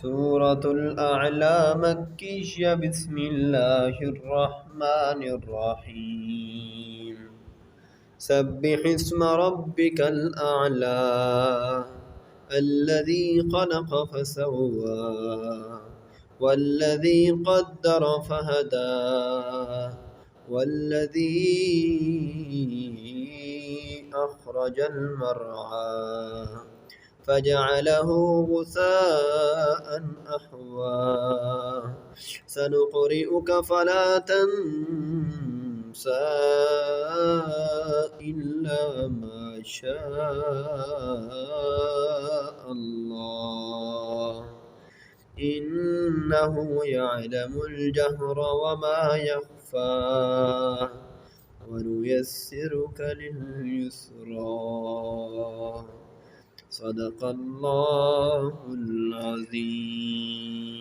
سورة الأعلى مكية. بسم الله الرحمن الرحيم. سبح اسم ربك الأعلى الذي خلق فسوى والذي قدر فهدى والذي أخرج المرعى فجعله غثاء أحوى سنقرئك فلا تنسى إلا ما شاء الله إنه يعلم الجهر وما يخفى ونيسرك لليسرى. صدق الله العظيم.